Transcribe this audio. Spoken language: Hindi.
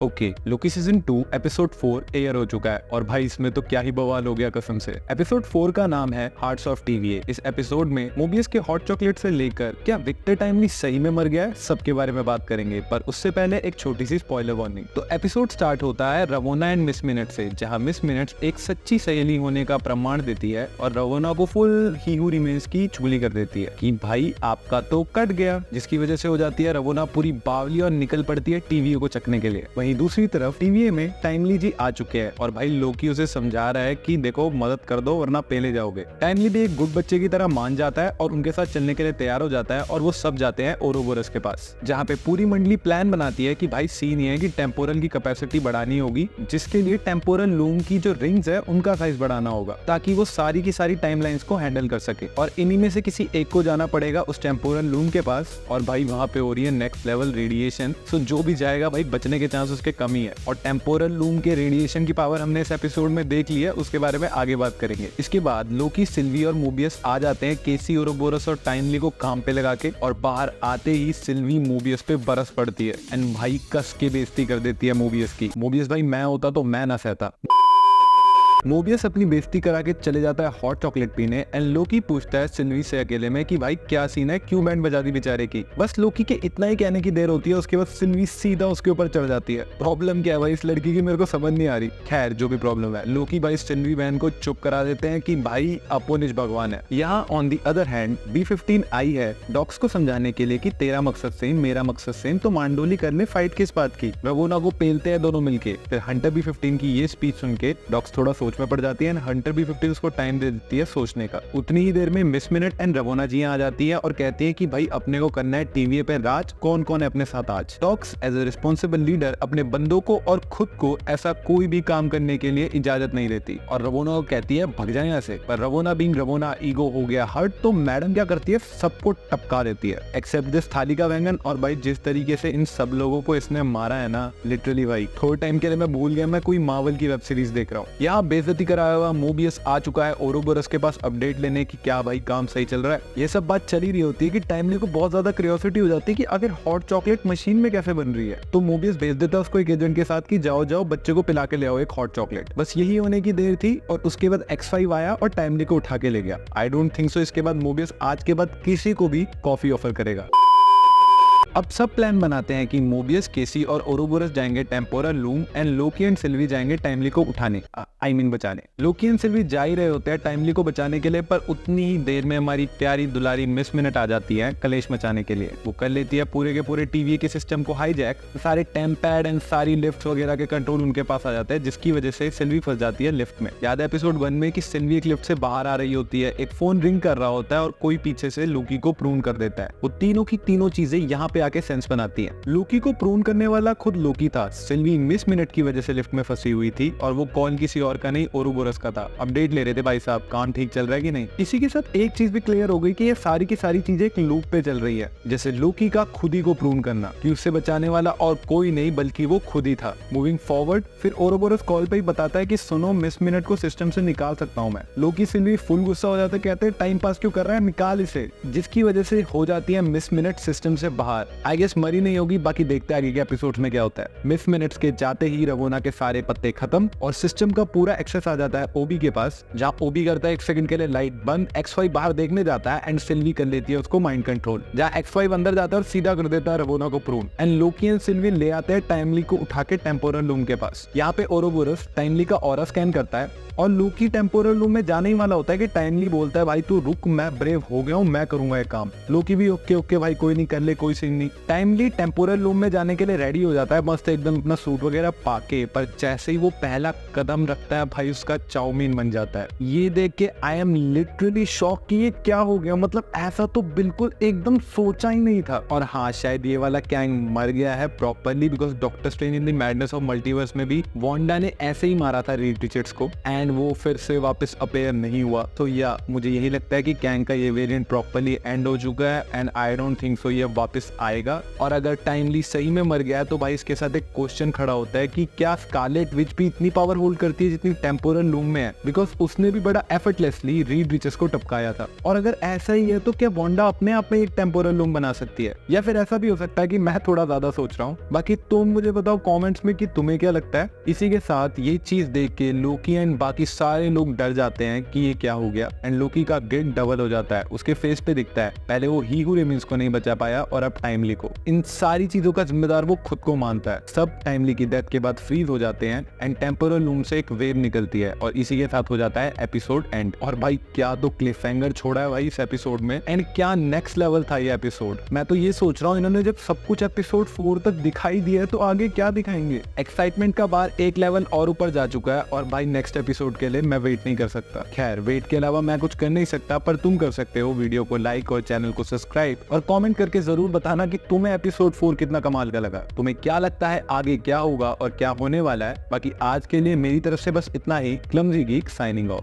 Okay, Loki season 2 episode 4 air हो चुका है और भाई इसमें तो क्या ही बवाल हो गया कसम से। एपिसोड 4 का नाम है हार्ट्स ऑफ टीवीए। इस एपिसोड में मोबियस के हॉट चॉकलेट से लेकर क्या विक्टर टाइमली सही में मर गया है, सबके बारे में बात करेंगे। पर उससे पहले एक छोटी सी स्पॉइलर वार्निंग। तो एपिसोड स्टार्ट होता है रवोना एंड मिस मिनट से, जहाँ मिस मिनट एक सच्ची सहेली होने का प्रमाण देती है और रवोना को फुल ही हू रिमेन्स की चुगली कर देती है कि भाई आपका तो कट गया, जिसकी वजह से हो जाती है रवोना पूरी बावली और निकल पड़ती है टीवीए को चकने के लिए। वहीं दूसरी तरफ टीवीए में टाइमली जी आ चुके हैं और भाई लोकी उसे समझा रहा है कि देखो मदद कर दो वरना पेले जाओगे। टाइमली भी एक गुड बच्चे की तरह मान जाता है और उनके साथ चलने के लिए तैयार हो जाता है और वो सब जाते हैं ओरोबोरस के पास, जहाँ पे पूरी मंडली प्लान बनाती है कि भाई सीन ये है कि टेम्पोरल की कैपेसिटी बढ़ानी होगी, जिसके लिए टेम्पोरल लूम की जो रिंग्स है उनका साइज बढ़ाना होगा ताकि वो सारी की सारी टाइमलाइंस को हैंडल कर सके। और इन्हीं में से किसी एक को जाना पड़ेगा उस टेम्पोरल लूम के पास और भाई वहाँ पे हो रही है नेक्स्ट लेवल रेडिएशन। सो जो भी जाएगा भाई बचने के चांस उसके कम ही है। और टेम्पोरल लूम के रेडिएशन की पावर हमने इस एपिसोड में देख ली है, उसके बारे में आगे बात करेंगे। इसके बाद लोकी, सिल्वी और मोबियस आ जाते हैं केसी, ओरोबोरस और टाइमली को काम पे लगा के, और बाहर आते ही सिल्वी मोबियस पे बरस पड़ती है एंड भाई कस के बेइज्जती कर देती है मोबियस की। मोबियस भाई मैं होता तो मैं ना सहता। मोबियस अपनी बेइज्जती करा के चले जाता है हॉट चॉकलेट पीने एंड लोकी पूछता है सिल्वी से अकेले में कि भाई क्या सीन है, क्यों बैंड बजा दी बेचारे की। बस लोकी के इतना ही कहने की देर होती है, उसके बाद सिल्वी सीधा उसके ऊपर चढ़ जाती है। प्रॉब्लम क्या है भाई इस लड़की की, मेरे को समझ नहीं आ रही। खैर जो भी प्रॉब्लम है, लोकी भाई सिल्वी बहन को चुप करा देते हैं कि भाई अपोनिश भगवान है। यहाँ on the other hand B-15 आई है डॉक्स को समझाने के लिए कि तेरा मकसद सेम मेरा मकसद सेम, तो मांडोली कर ले फाइट किस बात की। रवोना को पेलते हैं दोनों मिलके। फिर हंटर B-15 की ये स्पीच सुन के डॉक्स थोड़ा सोच में पड़ जाती है। हंटर B-15 उसको टाइम दे देती है सोचने का। उतनी ही देर में मिस मिनट एंड रवोना जी आ जाती है और कहती है कि भाई अपने को करना है टीवीए पे राज, कौन कौन है अपने साथ आज। डॉक्स एज ए रिस्पॉन्सिबल लीडर अपने बंदों को और खुद को ऐसा कोई भी काम करने के लिए इजाजत नहीं देती और रवोना को कहती है भग जाए यहाँ से। पर रवोना बीइंग रवोना ईगो हो गया हर्ट, तो मैडम क्या करती है सबको टपका देती है एक्सेप्ट दिस थाली का व्यंजन। और भाई जिस तरीके से इन सब लोगों को इसने मारा है ना, लिटरली भाई थोड़े टाइम के लिए मैं भूल गया मैं कोई मार्वल की वेब सीरीज देख रहा हूँ। यहाँ बेइज्जती कराया हुआ मोबियस आ चुका है ओरोबोरस के पास अपडेट लेने की, क्या भाई काम सही चल रहा है। ये सब बात चली रही होती है कि टाइमली को बहुत ज्यादा क्यूरियोसिटी हो जाती है कि आखिर हॉट चॉकलेट मशीन में कैसे बन रही है। तो मोबियस भेज देता है उसको एक एजेंट के साथ कि जाओ जाओ बच्चे को पिला के ले आओ एक हॉट चॉकलेट। बस यही होने की देर थी और उसके बाद X5 आया और टाइमली को उठा के ले गया। आई डोंट थिंक सो इसके बाद मोबियस आज के बाद किसी को भी कॉफी ऑफर करेगा। अब सब प्लान बनाते हैं कि मोबियस, केसी और ओरोबोरस जाएंगे temporal loom and Loki and Silvi जाएंगे टाइमली को उठाने, बचाने। लोकी एंड सिल्वी जा ही रहे होते हैं टाइमली को बचाने के लिए, पर उतनी ही देर में हमारी प्यारी दुलारी मिस मिनट आ जाती है कलेश मचाने के लिए। वो कर लेती है पूरे के पूरे टीवी के सिस्टम को हाईजैक, सारे टेम्पैड एंड सारी लिफ्ट वगैरह के कंट्रोल उनके पास आ जाते हैं, जिसकी वजह से सिल्वी फंस जाती है लिफ्ट में। याद है एपिसोड 1 में कि सिल्वी एक लिफ्ट से बाहर आ रही होती है, एक फोन रिंग कर रहा होता है और कोई पीछे से लोकी को प्रून कर देता है। वो तीनों की तीनों चीजें यहाँ पे आके सेंस बनाती हैं। लोकी को प्रून करने वाला खुद लोकी था, सिल्वी मिस मिनट की वजह से लिफ्ट में फंसी हुई थी और वो कॉल किसी और का नहीं ओरोबोरस का था। अपडेट ले रहे थे भाई साहब काम ठीक चल रहा है कि नहीं। इसी के साथ एक चीज भी क्लियर हो गई कि ये सारी की सारी चीजें एक लूप पे चल रही है, जैसे लोकी का खुद ही को प्रून करना कि उससे बचाने वाला और कोई नहीं बल्कि वो खुद ही था। मूविंग फॉरवर्ड फिर ओरोबोरस कॉल पे ही बताता है कि सुनो मिस मिनट को सिस्टम से निकाल सकता हूँ मैं। लोकी, सिल्वी फुल गुस्सा हो जाता है, कहते हैं टाइम पास क्यों कर रहा है, निकाल इसे, जिसकी वजह से हो जाती है मिस मिनट सिस्टम से बाहर। आई गेस मरी नहीं होगी, बाकी देखते हैं आगे के एपिसोड्स में क्या होता है। मिस मिनट्स के जाते ही रवोना के सारे पत्ते खत्म और सिस्टम का पूरा एक्सेस आ जाता है ओबी के पास, जहाँ ओबी करता है 1 सेकंड के लिए लाइट बंद। X5 बाहर देखने जाता है एंड सिल्वी कर लेती है उसको माइंड कंट्रोल, जहाँ X5 अंदर जाता है और सीधा कर देता है रवोना को prune and Loki and Silvi ले आते हैं टाइमली को उठा के टेम्पोरल लूम के पास। यहाँ पे ओरोबोरस टाइमली का ऑरा स्कैन करता है और लोकी टेम्पोरल लूम में जाने ही वाला होता है कि टाइमली बोलता है भाई तू रुक, मैं ब्रेव हो गया हूँ, मैं करूंगा ये काम। लोकी भी ओके ओके भाई कोई नहीं कर ले, कोई सीन नहीं। टाइमली टेम्पोरल लूम में जाने के लिए रेडी हो जाता है मस्त एकदम अपना सूट वगैरह पाके, पर जैसे ही वो पहला कदम रखता है भाई उसका चाउमीन बन जाता है। ये देख के आई एम लिटरली शॉक कि ये क्या हो गया, मतलब ऐसा तो बिल्कुल एकदम सोचा ही नहीं था। और हाँ शायद ये वाला कैंग मर गया है properly, because doctor strange in the madness of multiverse में भी वांडा ने ऐसे ही मारा था रीड रिचर्ड्स को एंड वो फिर से वापस अपेयर नहीं हुआ। तो या मुझे यही लगता है कि कैंग का ये वेरिएंट प्रॉपरली एंड हो चुका है and I don't think so ये वापस आएगा। और अगर टाइमली सही में मर गया तो भाई इसके साथ एक क्वेश्चन खड़ा होता है कि क्या स्कारलेट विच भी इतनी पावर होल्ड करती है इतनी टेम्पोरल लूम में है बिकॉज उसने भी बड़ा एफर्टलेसली रीड रिचेस को टपकाया था। और अगर ऐसा ही है तो क्या वांडा अपने आप में एक टेम्पोरल लूम बना सकती है, या फिर ऐसा भी हो सकता है कि मैं थोड़ा ज्यादा सोच रहा हूँ। बाकी तुम मुझे बताओ कमेंट्स में कि तुम्हें क्या लगता है। इसी के साथ ये चीज देख के लोकी एंड बाकी सारे लोग डर जाते हैं कि ये क्या हो गया, एंड लोकी का गिल्ट डबल हो जाता है। उसके फेस पे दिखता है पहले वो ही हू रेमिन्स को नहीं बचा पाया और अब टाइमली को। इन सारी चीजों का जिम्मेदार वो खुद को मानता है। सब टाइमली की डेथ के बाद फ्रीज हो जाते हैं एंड टेम्पोरल लूम से एक वेव निकलती है और इसी के साथ हो जाता है एपिसोड एंड। और भाई क्या तो क्लिफहैंगर छोड़ा है भाई इस एपिसोड में, एंड क्या नेक्स्ट लेवल था ये एपिसोड। मैं तो ये सोच रहा हूँ इन्होंने जब सब कुछ एपिसोड 4 तक दिखाई दिया है तो आगे क्या दिखाएंगे। एक्साइटमेंट का बार एक लेवल और ऊपर जा चुका है और भाई नेक्स्ट एपिसोड के लिए मैं वेट नहीं कर सकता। खैर वेट के अलावा मैं कुछ कर नहीं सकता, पर तुम कर सकते हो। वीडियो को लाइक और चैनल को सब्सक्राइब और कमेंट करके जरूर बताना कि तुम्हें एपिसोड 4 कितना कमाल का लगा। तुम्हें क्या लगता है आगे क्या होगा और क्या होने वाला है। बाकी आज के लिए मेरी तरफ से बस इतना ही। Clumsy geek signing of.